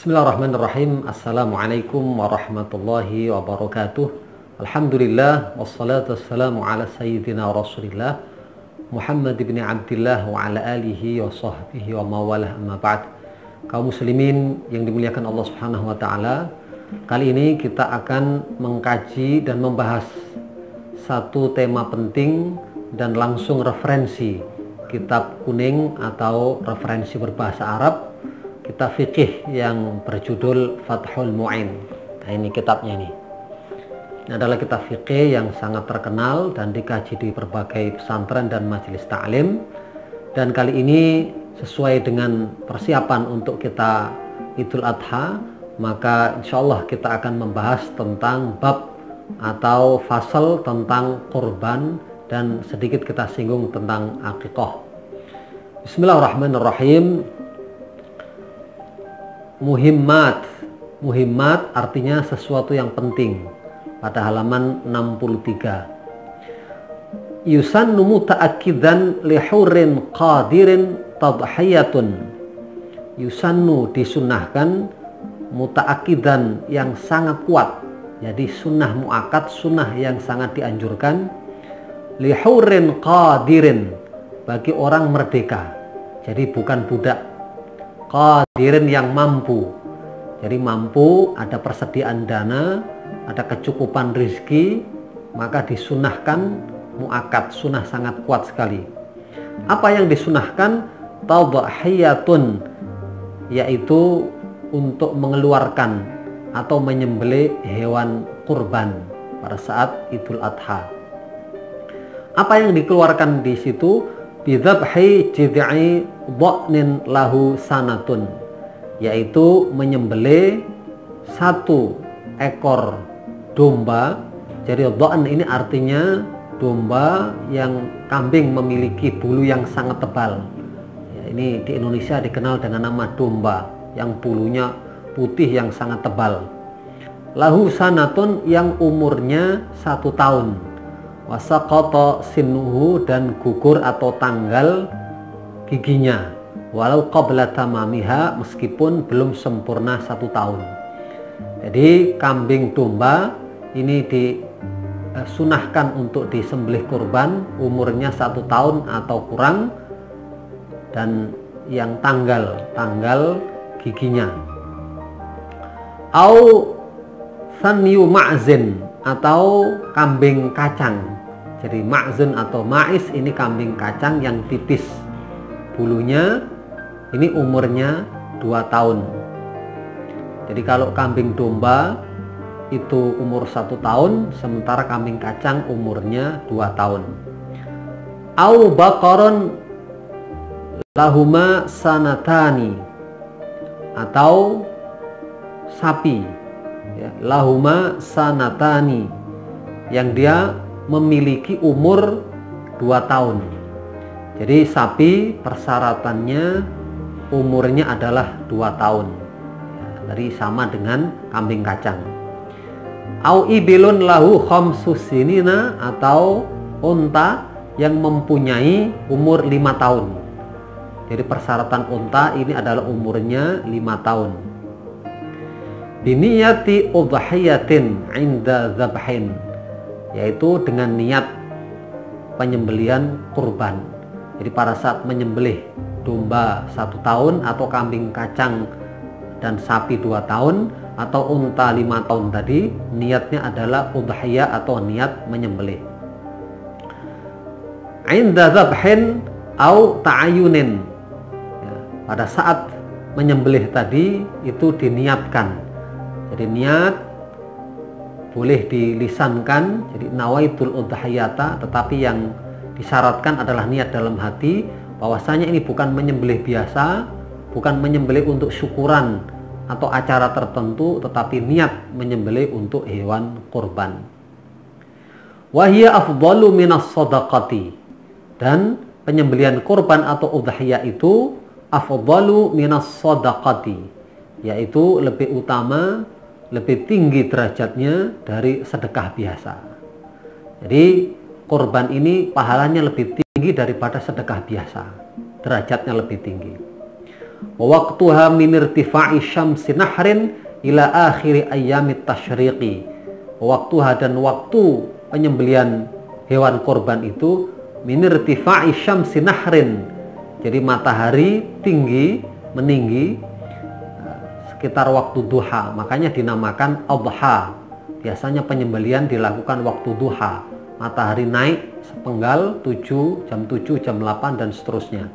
Bismillahirrahmanirrahim. Assalamualaikum warahmatullahi wabarakatuh. Alhamdulillah wassalatu wassalamu ala sayyidina Rasulillah Muhammad ibn Abdillah wa ala alihi wa sahbihi wa mawalah, amma ba'd. Kaum muslimin yang dimuliakan Allah Subhanahu wa taala, kali ini kita akan mengkaji dan membahas satu tema penting dan langsung referensi kitab kuning atau referensi berbahasa Arab, kitab fikih yang berjudul Fathul Mu'in. Nah, ini kitabnya ini. Ini adalah kitab fikih yang sangat terkenal dan dikaji di berbagai pesantren dan majelis ta'lim. Dan kali ini sesuai dengan persiapan untuk kita Idul Adha, maka insya Allah kita akan membahas tentang bab atau fasal tentang kurban dan sedikit kita singgung tentang akikah. Bismillahirrahmanirrahim. Muhimmat artinya sesuatu yang penting, pada halaman 63. Yusannu muta'akkidan lihurin qadirin tadhiyatun. Yusannu disunahkan, muta'akkidan yang sangat kuat, jadi sunnah mu'akkad, sunnah yang sangat dianjurkan, lihurin qadirin, bagi orang merdeka, jadi bukan budak. Qadirin yang mampu, jadi mampu, ada persediaan dana, ada kecukupan rizki, maka disunahkan mu'akkad, sunnah sangat kuat sekali. Apa yang disunahkan? Tadhiyatun, yaitu untuk mengeluarkan atau menyembelih hewan kurban pada saat Idul Adha. Apa yang dikeluarkan di situ? Bidzabhi jid'i dha'nin lahu sanatun, yaitu menyembelih satu ekor domba. Jadi dha'n ini artinya domba yang kambing memiliki bulu yang sangat tebal. Ya, ini di Indonesia dikenal dengan nama domba yang bulunya putih yang sangat tebal. Lahu sanatun, yang umurnya 1 tahun. Wasaqata sinuhu, dan gugur atau tanggal giginya, walau qabla tamamiha, meskipun belum sempurna 1 tahun. Jadi kambing domba ini disunahkan untuk disembelih kurban umurnya 1 tahun atau kurang, dan yang tanggal giginya. Au sanyu ma'zin, atau kambing kacang. Jadi ma'zun atau ma'is ini kambing kacang yang tipis bulunya, ini umurnya 2 tahun. Jadi kalau kambing domba itu umur 1 tahun, sementara kambing kacang umurnya 2 tahun. Au baqarun lahuma sanatani, atau sapi, ya, lahuma sanatani, yang dia memiliki umur 2 tahun. Jadi sapi persyaratannya umurnya adalah 2 tahun, ya, jadi sama dengan kambing kacang. Au ibilun lahu khamsusinina, atau unta yang mempunyai umur 5 tahun. Jadi persyaratan unta ini adalah umurnya 5 tahun. Biniyati udhiyatin inda zabhin, yaitu dengan niat penyembelihan kurban. Jadi pada saat menyembelih domba 1 tahun, atau kambing kacang dan sapi 2 tahun, atau unta 5 tahun tadi, niatnya adalah udhiyah atau niat menyembelih. Inda zabhin au ta'ayunin, ya, pada saat menyembelih tadi itu diniatkan. Jadi niat boleh dilisankan, jadi nawaitul udhiyata, tetapi yang disyaratkan adalah niat dalam hati bahwasanya ini bukan menyembelih biasa, bukan menyembelih untuk syukuran atau acara tertentu, tetapi niat menyembelih untuk hewan kurban. Wahia afdalu minas shadaqati, dan penyembelihan kurban atau udhiyah itu afdalu minas shadaqati, yaitu lebih utama, lebih tinggi derajatnya dari sedekah biasa. Jadi kurban ini pahalanya lebih tinggi daripada sedekah biasa, derajatnya lebih tinggi. Wa waqtuha min irtifa'i syamsi nahrin ila akhiri ayyamit tasyriqi. Waktuha, dan waktu penyembelihan hewan kurban itu min irtifa'i syamsi nahrin. Jadi matahari tinggi, meninggi sekitar waktu duha, makanya dinamakan adha. Biasanya penyembelihan dilakukan waktu duha. Matahari naik sepenggal 7, jam 7, jam 8 dan seterusnya.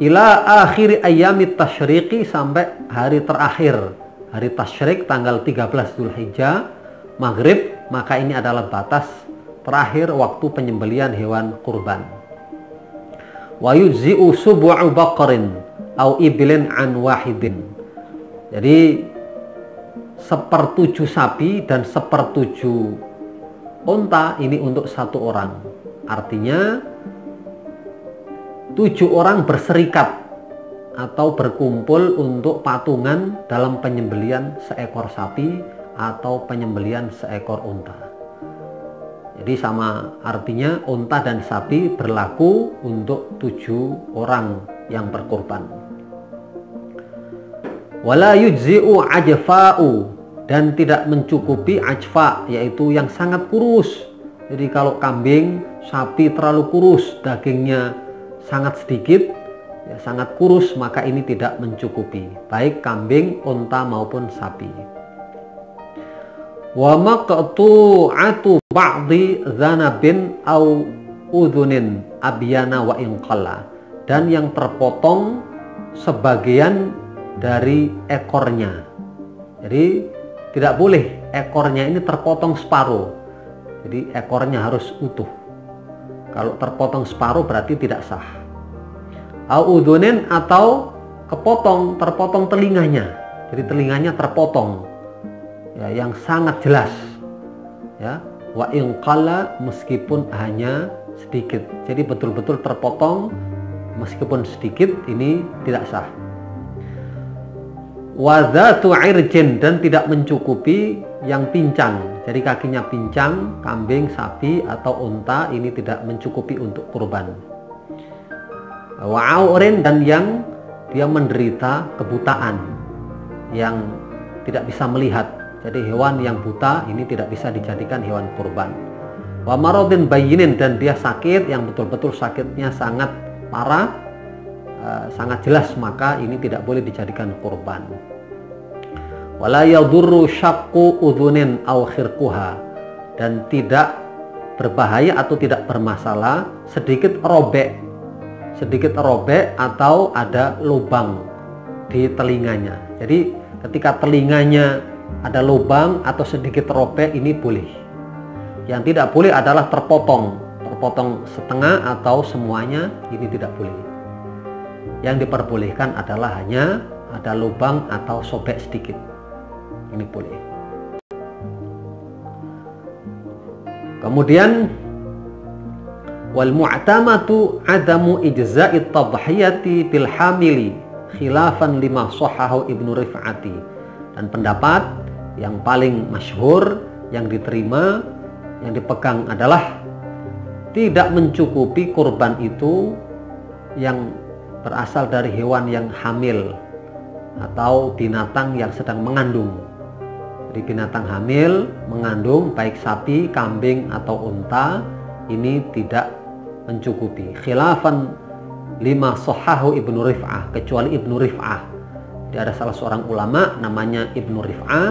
Ila akhiri ayyamit tasyriqi, sampai hari terakhir, hari tasyrik tanggal 13 Dzulhijjah maghrib, maka ini adalah batas terakhir waktu penyembelihan hewan kurban. Wa yujzi'u sub'u baqarin au ibilin an wahidin. Jadi 1/7 sapi dan 1/7 unta ini untuk satu orang. Artinya 7 orang berserikat atau berkumpul untuk patungan dalam penyembelihan seekor sapi atau penyembelihan seekor unta. Jadi sama artinya unta dan sapi berlaku untuk 7 orang yang berkorban. Wala yujzi'u ajfa'u, dan tidak mencukupi ajfa, yaitu yang sangat kurus. Jadi kalau kambing, sapi terlalu kurus, dagingnya sangat sedikit, ya, sangat kurus, maka ini tidak mencukupi, baik kambing, unta maupun sapi. Wa maqtu'atu ba'dhi dzanabin au udhunin abyana wa inqalla, dan yang terpotong sebagian dari ekornya. Jadi tidak boleh ekornya ini terpotong separuh. Jadi ekornya harus utuh. Kalau terpotong separuh berarti tidak sah. Au udhunin, atau terpotong telinganya. Jadi telinganya terpotong, ya, yang sangat jelas. Ya, wa inqalla, meskipun hanya sedikit. Jadi betul-betul terpotong meskipun sedikit, ini tidak sah. Wa dzatu irjin, dan tidak mencukupi yang pincang. Jadi kakinya pincang, kambing, sapi atau unta ini tidak mencukupi untuk kurban. Wa aurin, dan yang dia menderita kebutaan, yang tidak bisa melihat. Jadi hewan yang buta ini tidak bisa dijadikan hewan kurban. Wa maradin bayyinin, dan dia sakit yang betul-betul sakitnya sangat parah, sangat jelas, maka ini tidak boleh dijadikan kurban. Wala yadurru syaqqu udhunin aw khirquha, dan tidak berbahaya atau tidak bermasalah sedikit robek atau ada lubang di telinganya. Jadi ketika telinganya ada lubang atau sedikit robek, ini boleh. Yang tidak boleh adalah terpotong setengah atau semuanya, ini tidak boleh. Yang diperbolehkan adalah hanya ada lubang atau sobek sedikit, ini boleh. Kemudian wal mu'tamatu adamu ijza'it tadhiyati bil hamili khilafan lima sahahu Ibnu Rif'ati. Dan pendapat yang paling masyhur, yang diterima, yang dipegang adalah tidak mencukupi kurban itu yang berasal dari hewan yang hamil atau binatang yang sedang mengandung. Jadi binatang hamil mengandung, baik sapi, kambing atau unta, ini tidak mencukupi. Khilafan lima sahahu Ibnu Rif'ah, kecuali Ibnu Rif'ah. Jadi ada salah seorang ulama namanya Ibnu Rif'ah,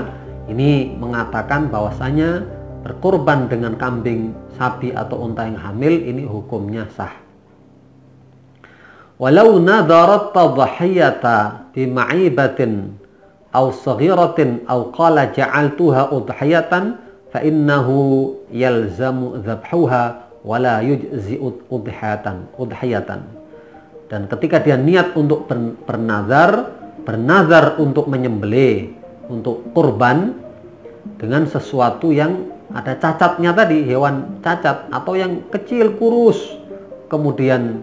ini mengatakan bahwasanya berkurban dengan kambing, sapi atau unta yang hamil ini hukumnya sah. Walau nadarat tadhiyata bima'ibatin aw saghiratin aw qala ja'altuha udhiyatan fa innahu yalzamu dhabhuha wala yujzi'u udhiyatan. Dan ketika dia niat untuk bernazar untuk menyembelih, untuk kurban dengan sesuatu yang ada cacatnya tadi, hewan cacat atau yang kecil kurus, kemudian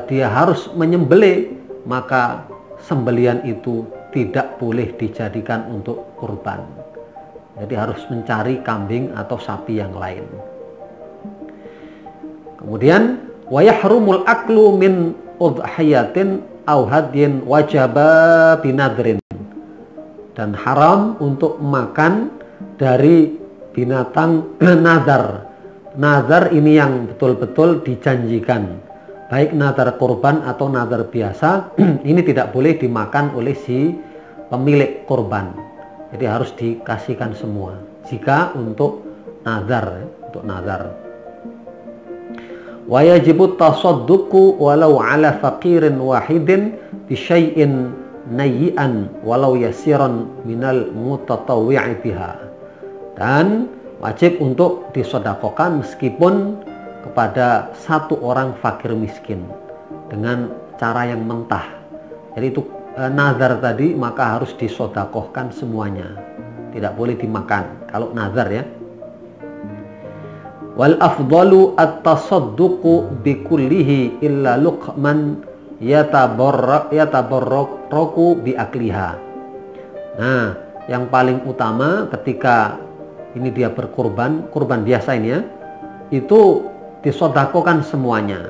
dia harus menyembelih, maka sembelihan itu tidak boleh dijadikan untuk kurban. Jadi harus mencari kambing atau sapi yang lain. Kemudian wa yahrumul aklu min udhiyatin aw hadyin wajaba binadrin, dan haram untuk makan dari binatang nazar. Nazar ini yang betul-betul dijanjikan, baik nazar kurban atau nazar biasa. Ini tidak boleh dimakan oleh si pemilik kurban, jadi harus dikasihkan semua jika untuk nazar, untuk nazar. Wa yajibu tasadduqu walau ala faqirin wahidin bi syai'in nayyi'an walau yasiran minal mutatawwi'i biha, dan wajib untuk disedekahkan meskipun kepada satu orang fakir miskin dengan cara yang mentah. Jadi itu nazar tadi, maka harus disedekahkan semuanya, tidak boleh dimakan kalau nazar ya. Wal afdalu at-tasadduqu bi kullihi illa luqman yatabarraku bi akliha. Nah, yang paling utama ketika ini dia berkurban, kurban biasa ini ya, itu disedekahkan semuanya.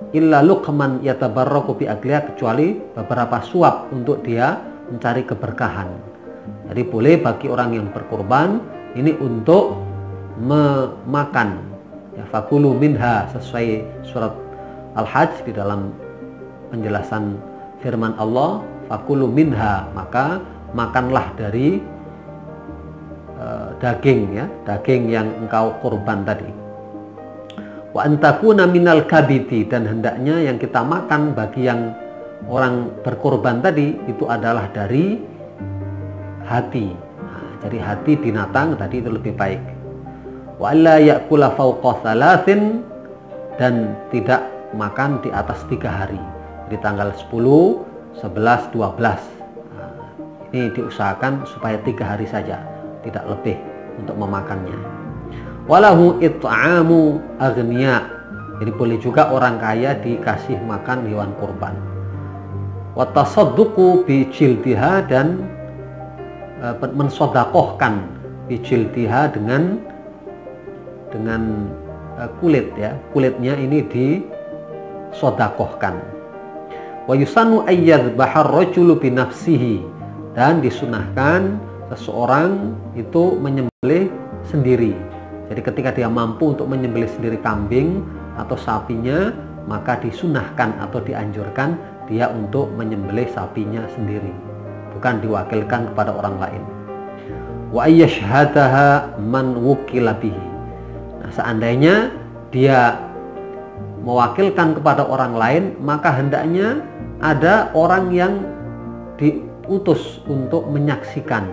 Illa luqman yatabarraku bi akliha, kecuali beberapa suap untuk dia mencari keberkahan. Jadi boleh bagi orang yang berkurban ini untuk memakan ya, fakulu minha, sesuai surat Al-Hajj di dalam penjelasan firman Allah, fakulu minha, maka makanlah dari daging ya, daging yang engkau kurban tadi. Wa antakuna minal kabiti, dan hendaknya yang kita makan bagi yang orang berkurban tadi itu adalah dari hati. Nah, jadi hati binatang tadi itu lebih baik. Wa alla ya'kula fawqa thalathin, dan tidak makan di atas 3 hari. Di tanggal 10, 11, 12. Nah, ini diusahakan supaya 3 hari saja, tidak lebih untuk memakannya. Walahu it'amu aghniya, jadi boleh juga orang kaya dikasih makan hewan kurban. Wa tasadduqu bi jildiha, dan mensedekahkan bi jildiha dengan kulit ya, kulitnya ini disedekahkan. Wa yusannu ayyadhbaha ar-rajulu bi nafsihi, dan disunahkan seseorang itu menyembelih sendiri. Jadi ketika dia mampu untuk menyembelih sendiri kambing atau sapinya, maka disunahkan atau dianjurkan dia untuk menyembelih sapinya sendiri, bukan diwakilkan kepada orang lain. Wa ayyashhadaha man wukila bihi. Nah, seandainya dia mewakilkan kepada orang lain, maka hendaknya ada orang yang diutus untuk menyaksikan.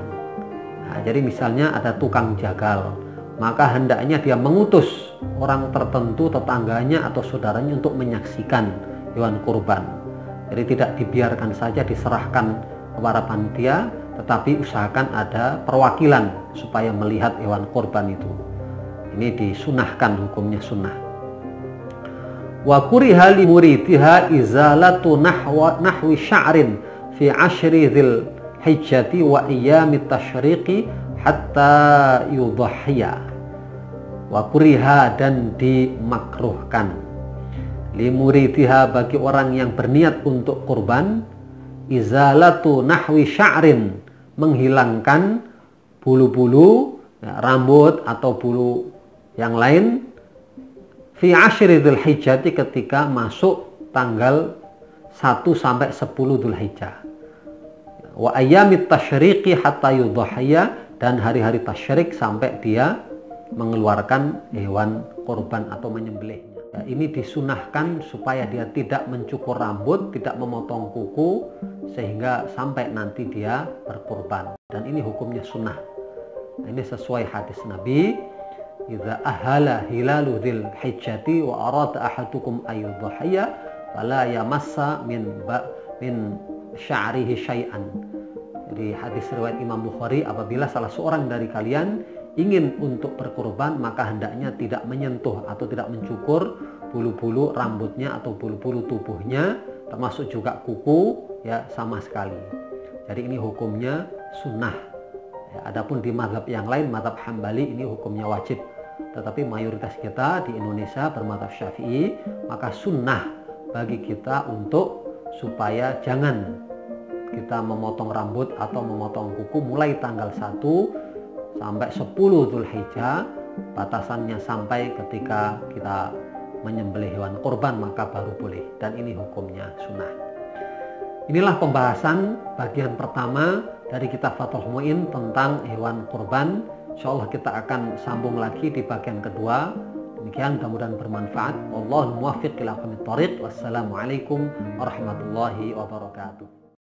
Nah, jadi misalnya ada tukang jagal, maka hendaknya dia mengutus orang tertentu, tetangganya atau saudaranya untuk menyaksikan hewan kurban. Jadi tidak dibiarkan saja diserahkan kepada panitia, tetapi usahakan ada perwakilan supaya melihat hewan kurban itu. Ini disunahkan, hukumnya sunnah. Wa kuriha li muridiha izalatu nahwi sya'rin fi 'ashri dzil hijjati wa ayyamit tasyriqi hatta yudhhiya. Wa kuriha, dan dimakruhkan, li muridiha, bagi orang yang berniat untuk kurban, izalatu nahwi sya'rin, menghilangkan bulu-bulu ya, rambut atau bulu yang lain, fi 'ashri dzil hijjati, ketika masuk tanggal 1 sampai 10 Dzulhijjah. Wa ayyamit tasyriqi hatta yudhhiya, dan hari-hari tasyrik sampai dia mengeluarkan hewan kurban atau menyembelihnya. Ya, ini disunahkan supaya dia tidak mencukur rambut, tidak memotong kuku, sehingga sampai nanti dia berkurban. Dan ini hukumnya sunnah. Nah, ini sesuai hadis Nabi, idza ahala hilalu dzil hijjati wa arada ahadukum ayyudhhiya fala yamassa min sya'rihi syai'an. Jadi hadis riwayat Imam Bukhari, apabila salah seorang dari kalian ingin untuk berkurban, maka hendaknya tidak menyentuh atau tidak mencukur bulu-bulu rambutnya atau bulu-bulu tubuhnya, termasuk juga kuku ya, sama sekali. Jadi ini hukumnya sunnah ya. Adapun di mazhab yang lain, mazhab Hambali, ini hukumnya wajib. Tetapi mayoritas kita di Indonesia bermazhab Syafi'i, maka sunnah bagi kita untuk supaya jangan kita memotong rambut atau memotong kuku mulai tanggal 1 sampai 10 Dzulhijjah. Batasannya sampai ketika kita menyembelih hewan kurban maka baru boleh, dan ini hukumnya sunnah. Inilah pembahasan bagian pertama dari kitab Fathul Mu'in tentang hewan kurban. Insyaallah kita akan sambung lagi di bagian kedua. Demikian, mudah-mudahan bermanfaat. Wallahul muwaffiq ila aqwamit thoriq. Wassalamualaikum warahmatullahi wabarakatuh.